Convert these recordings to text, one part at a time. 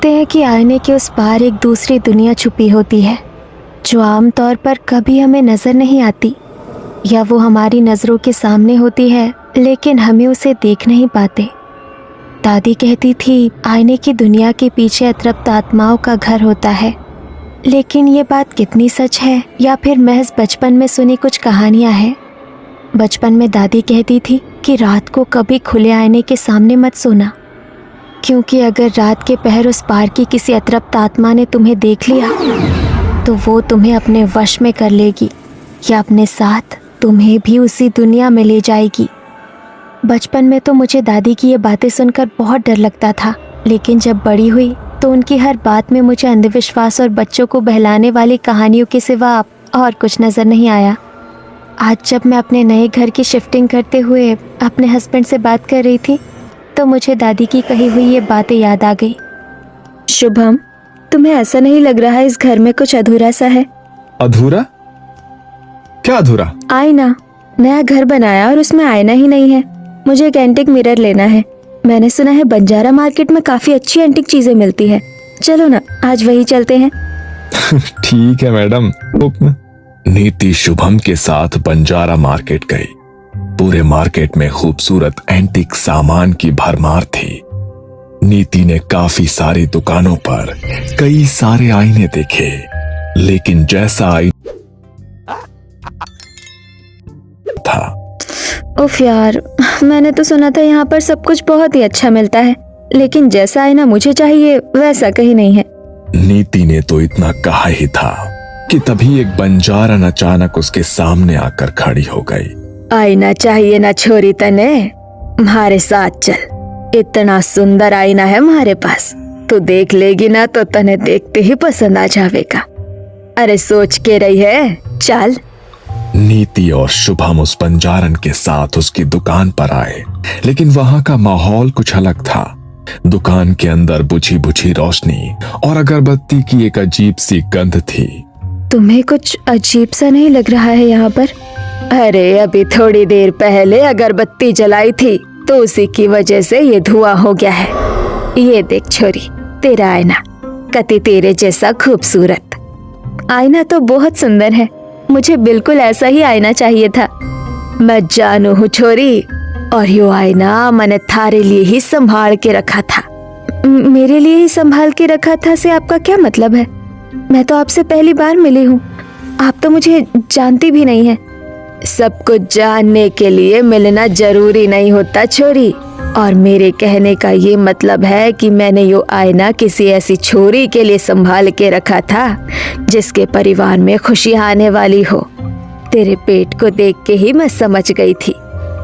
कहते हैं कि आईने के उस पार एक दूसरी दुनिया छुपी होती है जो आमतौर पर कभी हमें नजर नहीं आती, या वो हमारी नज़रों के सामने होती है लेकिन हमें उसे देख नहीं पाते। दादी कहती थी आईने की दुनिया के पीछे अतृप्त आत्माओं का घर होता है, लेकिन ये बात कितनी सच है या फिर महज बचपन में सुनी कुछ कहानियाँ हैं। बचपन में दादी कहती थी कि रात को कभी खुले आईने के सामने मत सोना, क्योंकि अगर रात के पहर उस पार की किसी अतृप्त आत्मा ने तुम्हें देख लिया तो वो तुम्हें अपने वश में कर लेगी या अपने साथ तुम्हें भी उसी दुनिया में ले जाएगी। बचपन में तो मुझे दादी की ये बातें सुनकर बहुत डर लगता था, लेकिन जब बड़ी हुई तो उनकी हर बात में मुझे अंधविश्वास और बच्चों को बहलाने वाली कहानियों के सिवा और कुछ नज़र नहीं आया। आज जब मैं अपने नए घर की शिफ्टिंग करते हुए अपने हस्बैंड से बात कर रही थी तो मुझे दादी की कही हुई ये बातें याद आ गई। शुभम, तुम्हें ऐसा नहीं लग रहा है इस घर में कुछ अधूरा सा है? अधूरा? क्या अधूरा? आईना। नया घर बनाया और उसमें आईना ही नहीं है। मुझे एक एंटिक मिरर लेना है। मैंने सुना है बंजारा मार्केट में काफी अच्छी एंटिक चीजें मिलती है। चलो ना, आज वही चलते हैं। ठीक है मैडम। नीति शुभम के साथ बंजारा मार्केट गई। पूरे मार्केट में खूबसूरत एंटीक सामान की भरमार थी। नीति ने काफी सारी दुकानों पर कई सारे आईने देखे, लेकिन जैसा आईना था। उफ यार, मैंने तो सुना था यहाँ पर सब कुछ बहुत ही अच्छा मिलता है, लेकिन जैसा आईना मुझे चाहिए वैसा कहीं नहीं है। नीति ने तो इतना कहा ही था कि तभी एक बंजारन अचानक उसके सामने आकर खड़ी हो गई। आईना चाहिए ना छोरी तने? हमारे साथ चल, इतना सुंदर आईना है हमारे पास। तू देख लेगी ना तो तने देखते ही पसंद आ जाएगा। अरे सोच के रही है, चल। नीति और शुभम उस बंजारन के साथ उसकी दुकान पर आए, लेकिन वहां का माहौल कुछ अलग था। दुकान के अंदर बुझी बुझी रोशनी और अगरबत्ती की एक अजीब सी गंध थी। तुम्हें कुछ अजीब सा नहीं लग रहा है यहाँ पर? अरे अभी थोड़ी देर पहले अगरबत्ती जलाई थी तो उसी की वजह से ये धुआं हो गया है। ये देख छोरी, तेरा आईना कति तेरे जैसा खूबसूरत। आईना तो बहुत सुंदर है, मुझे बिल्कुल ऐसा ही आईना चाहिए था। मैं जानू हूँ छोरी, और यो आईना मैंने थारे लिए ही संभाल के रखा था। मेरे लिए ही संभाल के रखा था से आपका क्या मतलब है? मैं तो आपसे पहली बार मिली हूँ, आप तो मुझे जानती भी नहीं है। सब कुछ जानने के लिए मिलना जरूरी नहीं होता छोरी, और मेरे कहने का ये मतलब है कि मैंने यो आईना किसी ऐसी छोरी के लिए संभाल के रखा था जिसके परिवार में खुशी आने वाली हो। तेरे पेट को देख के ही मैं समझ गई थी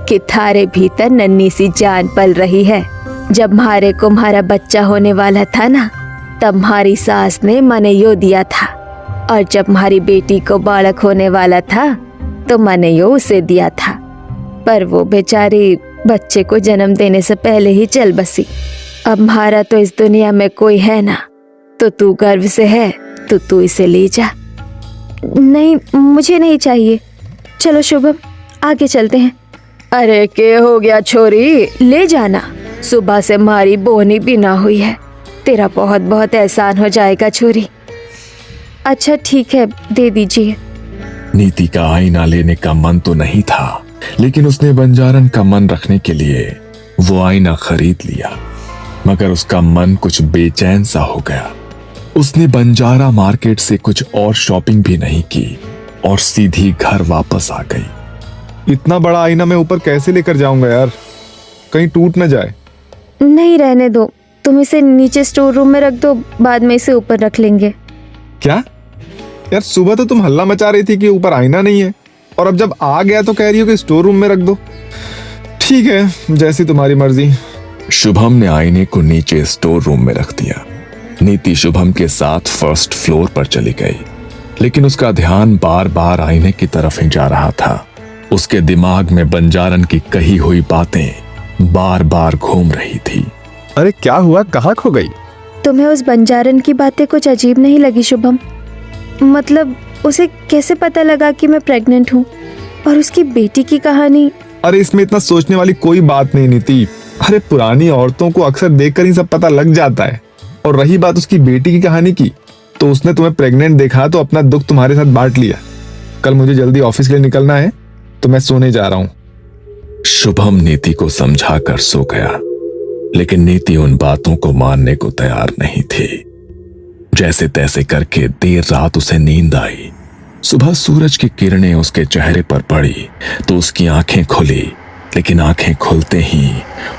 कि थारे भीतर नन्ही सी जान पल रही है। जब म्हारे को म्हारा बच्चा होने वाला था ना, तब म्हारी सास ने मने यो दिया था, और जब म्हारी बेटी को बालक होने वाला था तो मैंने यो उसे दिया था, पर वो बेचारी बच्चे को जन्म देने से पहले ही चल बसी। अब म्हारा तो इस दुनिया में कोई है ना, तो तू गर्व से है तो तू इसे ले जा। नहीं, मुझे नहीं चाहिए। चलो शुभम, आगे चलते हैं। अरे के हो गया छोरी, ले जाना। सुबह से हमारी बोनी भी ना हुई है, तेरा बहुत बहुत एहसान हो जाएगा छोरी। अच्छा ठीक है, दे दीजिए। नीति का आईना लेने का मन तो नहीं था, लेकिन उसने बंजारन का मन रखने के लिए वो आईना खरीद लिया। मगर उसका मन कुछ बेचैन सा हो गया। उसने बंजारा मार्केट से कुछ और शॉपिंग भी नहीं की और सीधी घर वापस आ गई। इतना बड़ा आईना मैं ऊपर कैसे लेकर जाऊंगा यार, कहीं टूट न जाए। नहीं, रहने दो, तुम इसे नीचे स्टोर रूम में रख दो, बाद में इसे ऊपर रख लेंगे। क्या यार, सुबह तो तुम हल्ला मचा रही थी कि ऊपर आईना नहीं है, और अब जब आ गया तो कह रही हो कि स्टोर रूम में रख दो। ठीक है, जैसी तुम्हारी मर्जी। शुभम ने आईने को नीचे स्टोर रूम में रख दिया। नीति शुभम के साथ फर्स्ट फ्लोर पर चली गई, लेकिन उसका ध्यान बार बार आईने की तरफ ही जा रहा था। उसके दिमाग में बंजारन की कही हुई बातें बार बार घूम रही थी। अरे क्या हुआ, कहाँ खो गई? तुम्हें उस बंजारन की बातें कुछ अजीब नहीं लगी शुभम? मतलब उसे कैसे पता लगा कि मैं प्रेग्नेंट हूँ, और उसकी बेटी की कहानी? अरे इसमें इतना सोचने वाली कोई बात नहीं नीति। अरे पुरानी औरतों को अक्सर देखकर ही सब पता लग जाता है, और रही बात उसकी बेटी की कहानी की, तो उसने तुम्हें प्रेग्नेंट देखा तो अपना दुख तुम्हारे साथ बांट लिया। कल मुझे जल्दी ऑफिस के लिए निकलना है, तो मैं सोने जा रहा हूं। शुभम नीति को समझाकर सो गया, लेकिन नीति उन बातों को मानने को तैयार नहीं थी। जैसे तैसे करके देर रात उसे नींद आई। सुबह सूरज की किरणें उसके चेहरे पर पड़ी तो उसकी आंखें खुली, लेकिन आंखें खुलते ही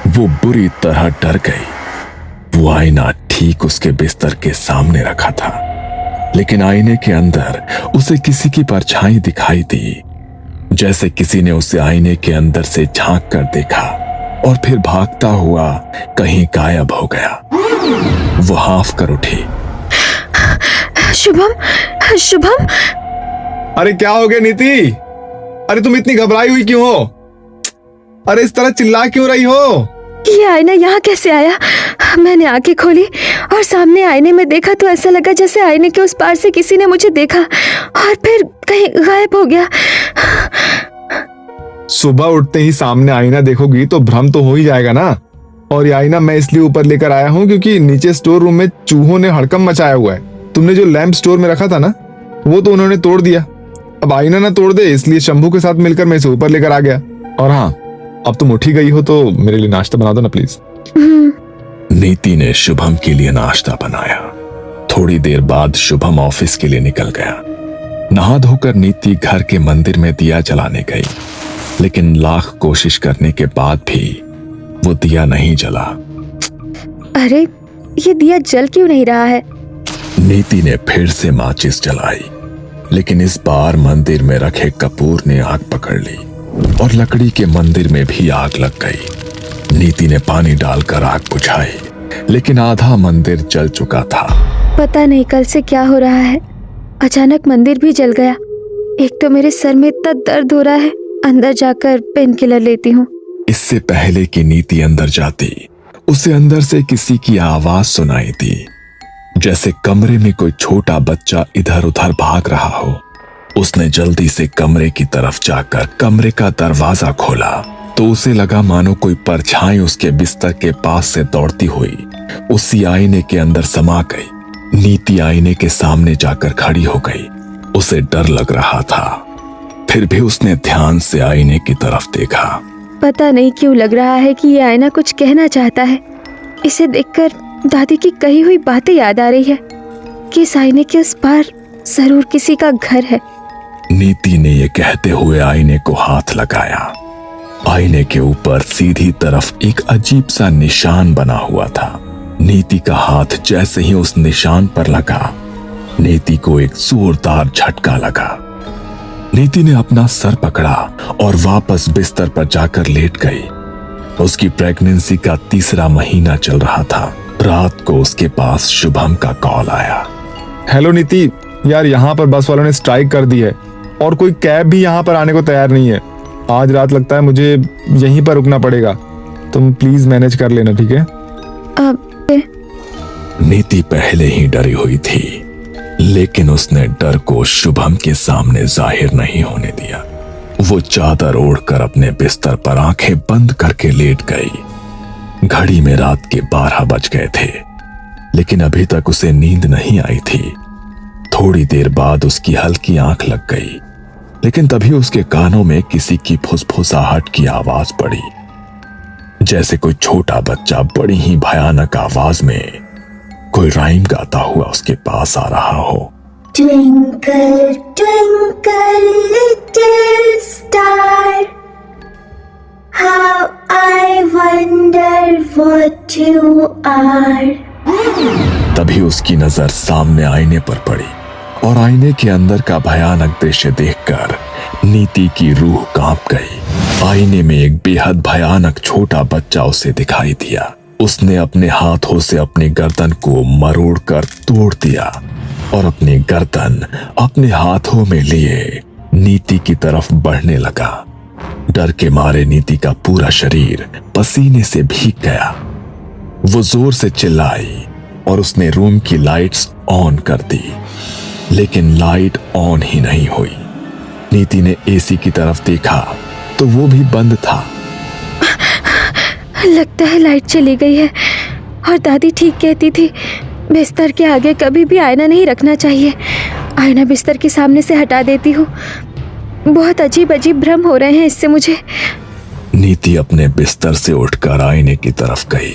वो बुरी तरह डर गई। वो आईना ठीक उसके बिस्तर के सामने रखा था, लेकिन आईने के अंदर उसे किसी की परछाई दिखाई दी, जैसे किसी ने उसे आईने के अंदर से झांक कर देखा और फिर भागता हुआ कहीं गायब हो गया। वो हाफ कर उठी। शुभम, शुभम, अरे क्या हो गया नीति? अरे तुम इतनी घबराई हुई क्यों हो? अरे इस तरह चिल्ला क्यों रही हो? ये आईना यहाँ कैसे आया? मैंने आंखें खोली और सामने आईने में देखा तो ऐसा लगा जैसे आईने के उस पार से किसी ने मुझे देखा और फिर कहीं गायब हो गया। सुबह उठते ही सामने आईना देखोगी तो भ्रम तो हो ही जाएगा ना। और ये आईना मैं इसलिए ऊपर लेकर आया हूँ क्योंकि नीचे स्टोर रूम में चूहों ने हड़कंप मचाया हुआ है। तुमने जो लैंप स्टोर में रखा था ना, वो तो उन्होंने तोड़ दिया। अब आईना ना तोड़ दे, इसलिए शंभू के साथ मिलकर मैं इसे ऊपर लेकर आ गया। और हाँ, अब तुम उठी गई हो तो मेरे लिए नाश्ता बना दो ना प्लीज। नीति ने शुभम के लिए नाश्ता बनाया। थोड़ी देर बाद शुभम ऑफिस के लिए निकल गया। नहा धोकर नीति घर के मंदिर में दिया जलाने गई, लेकिन लाख कोशिश करने के बाद भी वो दिया नहीं जला। अरे ये दिया जल क्यों नहीं रहा है? नीति ने फिर से माचिस जलाई, लेकिन इस बार मंदिर में रखे कपूर ने आग पकड़ ली और लकड़ी के मंदिर में भी आग लग गई। नीति ने पानी डालकर आग बुझाई, लेकिन आधा मंदिर जल चुका था। पता नहीं कल से क्या हो रहा है, अचानक मंदिर भी जल गया। एक तो मेरे सर में इतना दर्द हो रहा है, अंदर जाकर पेन किलर लेती हूँ। इससे पहले कि नीति अंदर जाती, उसे अंदर से किसी की आवाज सुनाई दी, जैसे कमरे में कोई छोटा बच्चा इधर उधर भाग रहा हो। उसने जल्दी से कमरे की तरफ जाकर कमरे का दरवाजा खोला तो उसे लगा मानो कोई परछाई उसके बिस्तर के पास से दौड़ती हुई उसी आईने के अंदर समा गई। नीति आईने के सामने जाकर खड़ी हो गई। उसे डर लग रहा था, फिर भी उसने ध्यान से आईने की तरफ देखा। पता नहीं क्यों लग रहा है कि ये आईना कुछ कहना चाहता है। इसे देखकर दादी की कही हुई बातें याद आ रही है कि इस आईने के उस पार जरूर किसी का घर है। नीति ने यह कहते हुए आईने को हाथ लगाया। आईने के ऊपर सीधी तरफ एक अजीब सा निशान बना हुआ था। नीति का हाथ जैसे ही उस निशान पर लगा, नीति को एक जोरदार झटका लगा। नीति ने अपना सर पकड़ा और वापस बिस्तर पर जाकर लेट गई। उसकी प्रेगनेंसी का 3रा महीना चल रहा था। रात को उसके पास शुभम का कॉल आया। हेलो नीति, यार यहाँ पर बस वालों ने स्ट्राइक कर दी है और कोई कैब भी यहाँ पर आने को तैयार नहीं है। आज रात लगता है मुझे यहीं पर रुकना पड़ेगा। तुम प्लीज मैनेज कर लेना, ठीक है? नीति पहले ही डरी हुई थी, लेकिन उसने डर को शुभम के सामने जाहिर नहीं होने दिया। वो चादर ओढ़कर अपने बिस्तर पर आंखें बंद करके लेट गई। घड़ी में रात के 12 बज गए थे, लेकिन अभी तक उसे नींद नहीं आई थी। थोड़ी देर बाद उसकी हल्की आंख लग गई, लेकिन तभी उसके कानों में किसी की फुसफुसाहट की आवाज पड़ी, जैसे कोई छोटा बच्चा बड़ी ही भयानक आवाज में कोई राइम गाता हुआ उसके पास आ रहा हो। Twinkle, twinkle, little star, how I wonder what you are. तभी उसकी नजर सामने आईने पर पड़ी और आईने के अंदर का भयानक दृश्य देखकर नीति की रूह कांप गई। आईने में एक बेहद भयानक छोटा बच्चा उसे दिखाई दिया। उसने अपने हाथों से अपनी गर्दन को मरोड़कर तोड़ दिया और अपनी गर्दन अपने हाथों में लिए नीति की तरफ बढ़ने लगा। डर के मारे नीति का पूरा शरीर पसीने से भीग गया। वो जोर से चिल्लाई और उसने रूम की लाइट्स ऑन कर दी, लेकिन लाइट ऑन ही नहीं हुई। नीति ने एसी की तरफ देखा तो वो भी बंद था। लगता है लाइट चली गई है और दादी ठीक कहती थी, बिस्तर के आगे कभी भी आईना नहीं रखना चाहिए। आईना बिस्तर के सामने से हटा देती हूँ। बहुत अजीब अजीब भ्रम हो रहे हैं इससे मुझे। नीति अपने बिस्तर से उठकर आईने की तरफ गई।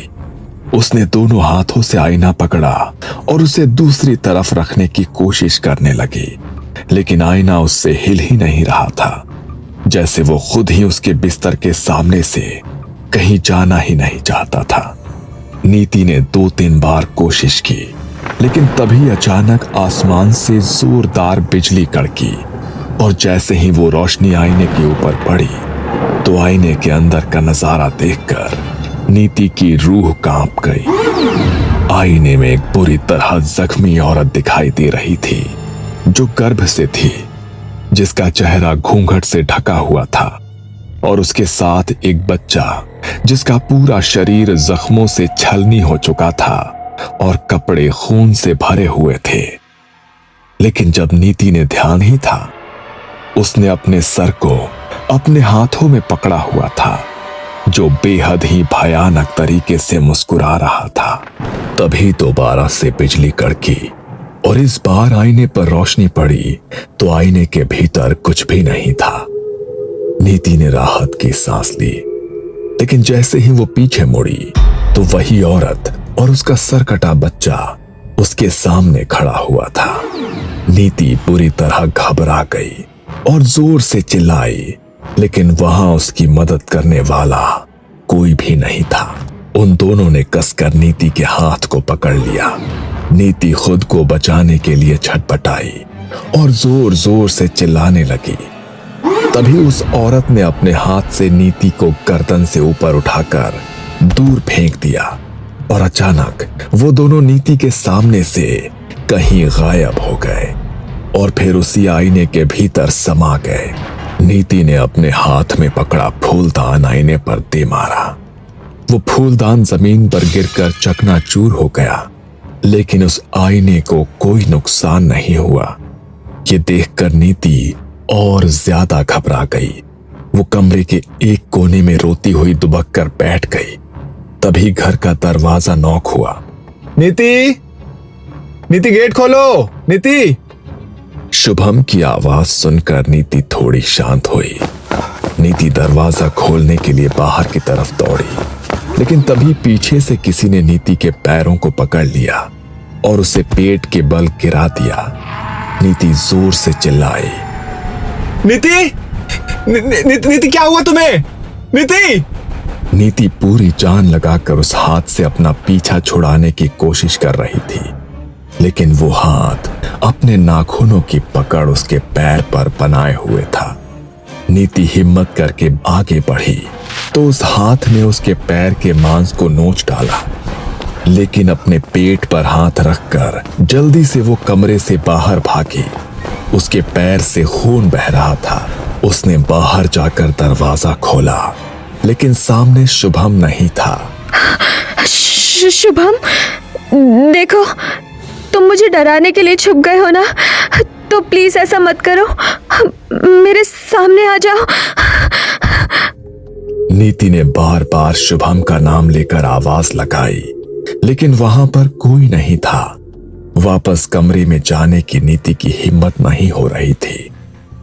उसने दोनों हाथों से आईना पकड़ा और उसे दूसरी तरफ रखने की कोशिश करने लगी, लेकिन आईना उससे हिल ही नहीं रहा था, जैसे वो खुद ही उसके बिस्तर के सामने से कहीं जाना ही नहीं चाहता था। नीति ने 2-3 बार कोशिश की, लेकिन तभी अचानक आसमान से जोरदार बिजली कड़की और जैसे ही वो रोशनी आईने के ऊपर पड़ी तो आईने के अंदर का नजारा देखकर नीति की रूह कांप गई। आईने में एक बुरी तरह जख्मी औरत दिखाई दे रही थी, जो गर्भ से थी, जिसका चेहरा घूंघट से ढका हुआ था, और उसके साथ एक बच्चा जिसका पूरा शरीर जख्मों से छलनी हो चुका था और कपड़े खून से भरे हुए थे। लेकिन जब नीति ने ध्यान ही था, उसने अपने सर को अपने हाथों में पकड़ा हुआ था, जो बेहद ही भयानक तरीके से मुस्कुरा रहा था। तभी दोबारा से बिजली कड़की और इस बार आईने पर रोशनी पड़ी तो आईने के भीतर कुछ भी नहीं था। नीति ने राहत की सांस ली, लेकिन जैसे ही वो पीछे मुड़ी तो वही औरत और उसका सर कटा बच्चा उसके सामने खड़ा हुआ था। नीति बुरी तरह घबरा गई और जोर से चिल्लाई, लेकिन वहां उसकी मदद करने वाला कोई भी नहीं था। उन दोनों ने कसकर नीति के हाथ को पकड़ लिया। नीति खुद को बचाने के लिए छटपटाई और जोर जोर से चिल्लाने लगी। तभी उस औरत ने अपने हाथ से नीति को गर्दन से ऊपर उठाकर दूर फेंक दिया और अचानक वो दोनों नीति के सामने से कहीं गायब हो गए और फिर उसी आईने के भीतर समा गए। नीति ने अपने हाथ में पकड़ा फूलदान आईने पर दे मारा। वो फूलदान जमीन पर गिरकर चकनाचूर हो गया, लेकिन उस आईने को कोई नुकसान नहीं हुआ। ये देखकर नीति और ज्यादा घबरा गई। वो कमरे के एक कोने में रोती हुई दुबक कर बैठ गई। तभी घर का दरवाजा नॉक हुआ। नीति, नीति गेट खोलो, नीति। शुभम की आवाज सुनकर नीति थोड़ी शांत हुई। नीति दरवाजा खोलने के लिए बाहर की तरफ दौड़ी, लेकिन तभी पीछे से किसी ने नीति के पैरों को पकड़ लिया और उसे पेट के बल गिरा दिया। नीति जोर से चिल्लाई, नीति, नीति क्या हुआ तुम्हें? नीति! नीति पूरी जान लगाकर उस हाथ से अपना पीछा छुड़ाने की कोशिश कर रही थी, लेकिन वो हाथ अपने नाखूनों की पकड़ उसके पैर पर बनाए हुए था। नीति हिम्मत करके आगे बढ़ी तो उस हाथ ने उसके पैर के मांस को नोच डाला, लेकिन अपने पेट पर हाथ रखकर जल्दी से वो कमरे से बाहर भागी। उसके पैर से खून बह रहा था। उसने बाहर जाकर दरवाजा खोला, लेकिन सामने शुभम नहीं था। शुभम, देखो, तुम मुझे डराने के लिए छुप गए हो ना, तो प्लीज ऐसा मत करो, मेरे सामने आ जाओ। नीति ने बार बार शुभम का नाम लेकर आवाज लगाई, लेकिन वहां पर कोई नहीं था। वापस कमरे में जाने की नीति की हिम्मत नहीं हो रही थी।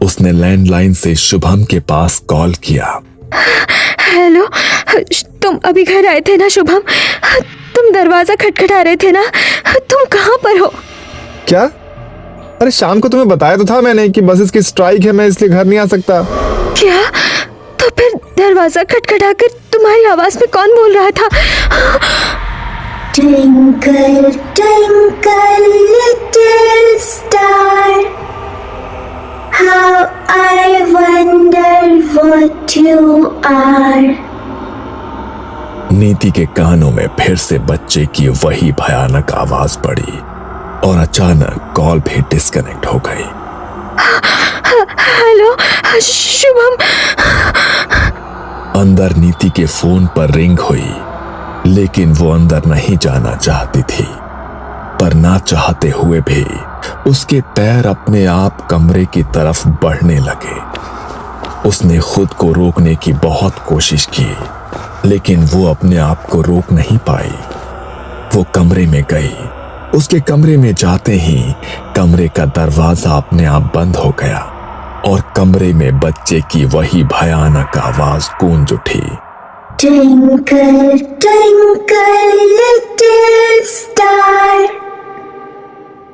उसने लैंडलाइन से शुभम के पास कॉल किया। हेलो, तुम अभी घर आए थे ना शुभम? तुम दरवाजा खटखटा रहे थे ना, तुम कहाँ पर हो? क्या? अरे शाम को तुम्हें बताया तो था मैंने कि बसेस की स्ट्राइक है, मैं इसलिए घर नहीं आ सकता। क्या? तो फिर दरवाजा खटखटा कर तुम्हारी आवाज में कौन बोल रहा था? Twinkle, twinkle, little star, how I wonder what you are. नीति के कानों में फिर से बच्चे की वही भयानक आवाज पड़ी और अचानक कॉल भी डिस्कनेक्ट हो गई। हेलो शुभम। अंदर नीति के फोन पर रिंग हुई, लेकिन वो अंदर नहीं जाना चाहती थी। पर ना चाहते हुए भी उसके पैर अपने आप कमरे की तरफ बढ़ने लगे। उसने खुद को रोकने की बहुत कोशिश की, लेकिन वो अपने आप को रोक नहीं पाई। वो कमरे में गई उसके कमरे में जाते ही कमरे का दरवाजा अपने आप बंद हो गया और कमरे में बच्चे की वही भयानक आवाज गूंज उठी। Twinkle, twinkle, little star,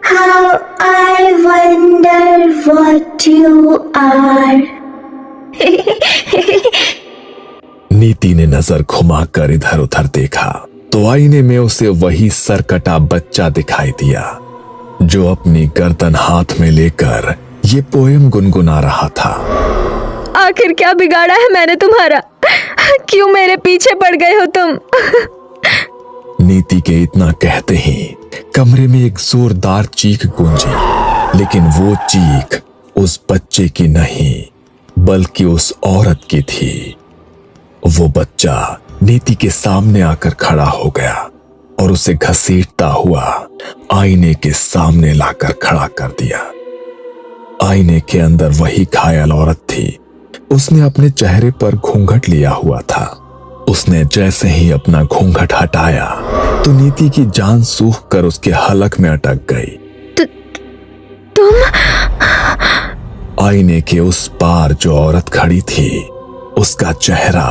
how I wonder what you are. नीति ने नजर घुमाकर इधर उधर देखा तो आईने में उसे वही सरकटा बच्चा दिखाई दिया जो अपनी गर्दन हाथ में लेकर ये पोयम गुनगुना रहा था। आखिर क्या बिगाड़ा है मैंने तुम्हारा? क्यों मेरे पीछे पड़ गए हो तुम? नीति के इतना कहते ही कमरे में एक जोरदार चीख गूंजी, लेकिन वो चीख उस बच्चे की नहीं बल्कि उस औरत की थी। वो बच्चा नीति के सामने आकर खड़ा हो गया और उसे घसीटता हुआ आईने के सामने लाकर खड़ा कर दिया। आईने के अंदर वही घायल औरत थी। उसने अपने चेहरे पर घूंघट लिया हुआ था। उसने जैसे ही अपना घूंघट हटाया तो नीति की जान सूख कर उसके हलक में अटक गई। तुम? आईने के उस पार जो औरत खड़ी थी उसका चेहरा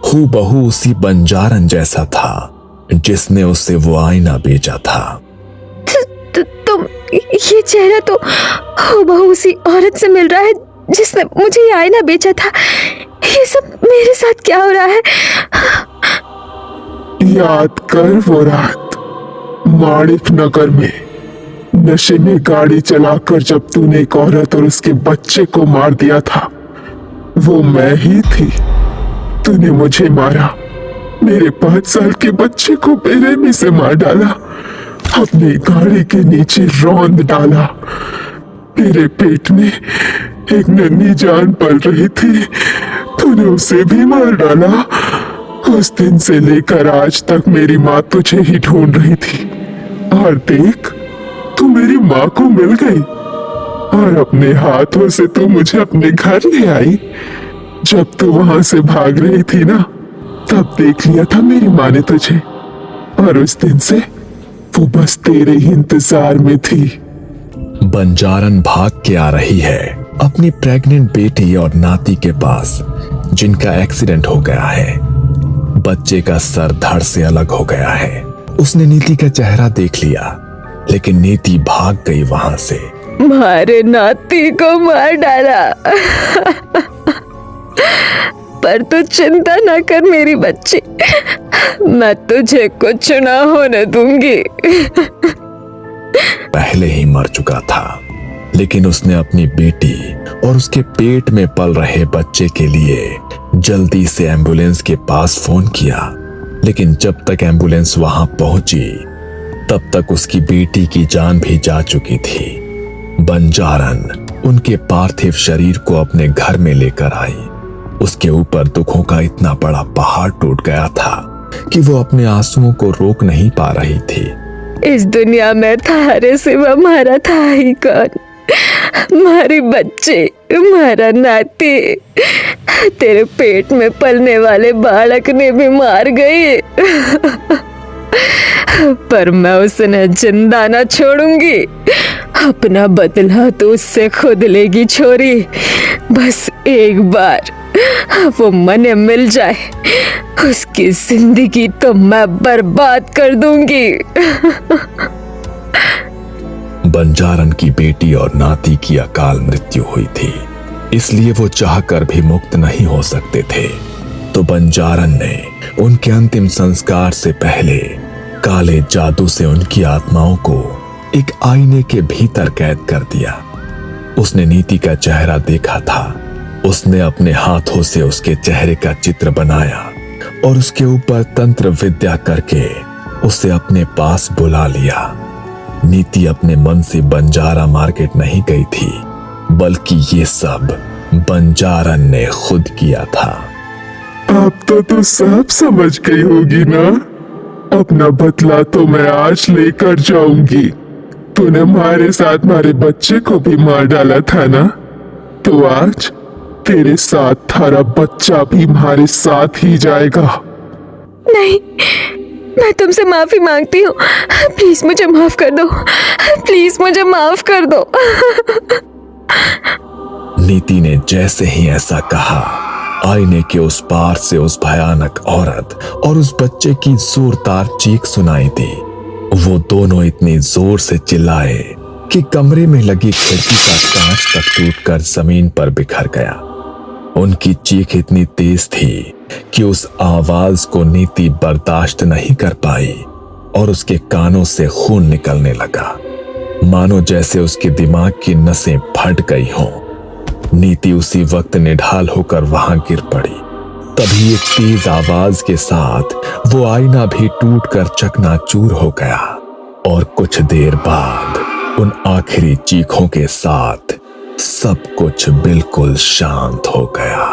हूबहू उसी बंजारन जैसा था जिसने उसे वो आईना बेचा था। तुम? ये चेहरा तो हूबहू उसी औरत से मिल रहा है जिसने मुझे ये आईना बेचा था। ये सब मेरे साथ क्या हो रहा है? याद कर वो रात माणिक नगर में नशे में गाड़ी चलाकर जब तूने एक औरत और उसके बच्चे को मार दिया था। वो मैं ही थी। तूने मुझे मारा, मेरे 5 साल के बच्चे को बेरहमी से मार डाला, अपनी गाड़ी के नीचे रौंद डाला। मेरे पेट में एक नन्ही जान पल रही थी, तूने उसे भी मार डाला। उस दिन से लेकर आज तक मेरी माँ तुझे ही ढूंढ रही थी और देख तू मेरी माँ को मिल गई और अपने हाथों से तू मुझे अपने घर ले आई। जब तू वहां से भाग रही थी ना, तब देख लिया था मेरी माँ ने तुझे और उस दिन से वो बस तेरे ही इंतजार में थी। बंजारन भाग के आ रही है अपनी प्रेग्नेंट बेटी और नाती के पास जिनका एक्सीडेंट हो गया है। बच्चे का सर धड़ से अलग हो गया है। उसने नीति का चेहरा देख लिया लेकिन नीति भाग गई वहां से। मारे नाती को मार डाला। पर तू चिंता ना कर मेरी बच्ची, मैं तुझे कुछ ना होने दूंगी। पहले ही मर चुका था लेकिन उसने अपनी बेटी और उसके पेट में पल रहे बच्चे के लिए जल्दी से एम्बुलेंस के पास फोन किया। लेकिन जब तक एम्बुलेंस वहां पहुंची तब तक उसकी बेटी की जान भी जा चुकी थी। बंजारन उनके पार्थिव शरीर को अपने घर में लेकर आई। उसके ऊपर दुखों का इतना बड़ा पहाड़ टूट गया था कि वो अपने आंसुओं को रोक नहीं पा रही थी। इस दुनिया में थारे सिवा हमारा था ही कौन? हमारी बच्चे, हमारा नाती तेरे पेट में पलने वाले बालक ने भी मार गई। पर मैं उसे जिंदा न छोड़ूंगी। अपना बदला तो उससे खुद लेगी छोरी। बस एक बार वो मने मिल जाए, उसकी जिंदगी तो मैं बर्बाद कर दूंगी। बंजारन की बेटी और नाती की अकाल मृत्यु हुई थी, इसलिए वो चाहकर भी मुक्त नहीं हो सकते थे। तो बंजारन ने उनके अंतिम संस्कार से पहले काले जादू से उनकी आत्माओं को एक आईने के भीतर कैद कर दिया। उसने नीति का चेहरा देखा था। उसने अपने हाथों से उसके चेहरे का चित्र बनाया और उसके ऊपर तंत्र विद्या करके उसे अपने पास बुला लिया। नीति अपने मन से बंजारा मार्केट नहीं गई थी, बल्कि ये सब बंजारन ने खुद किया था। अब तो तू सब समझ गई होगी ना। अपना बदला तो मैं आज लेकर जाऊंगी। तूने हमारे साथ हमारे बच्चे को भी मार डाला था ना, तो आज तेरे साथ थारा बच्चा भी हमारे साथ ही जाएगा। नहीं, मैं तुमसे माफी मांगती हूँ। प्लीज मुझे माफ कर दो, प्लीज मुझे माफ कर दो। नीति ने जैसे ही ऐसा कहा, आईने के उस पार से उस भयानक औरत और उस बच्चे की जोरदार चीख सुनाई दी। वो दोनों इतनी जोर से चिल्लाए कि कमरे में लगी खिड़की का कांच तक टूटकर जमीन पर बिखर गया। उनकी चीख इतनी तेज थी कि उस आवाज को नीति बर्दाश्त नहीं कर पाई और उसके कानों से खून निकलने लगा, मानो जैसे उसके दिमाग की नसें फट गई हों। नीति उसी वक्त निढाल होकर वहां गिर पड़ी। तभी एक तेज आवाज के साथ वो आईना भी टूटकर चकनाचूर हो गया और कुछ देर बाद उन आखिरी चीखों के साथ सब कुछ बिल्कुल शांत हो गया।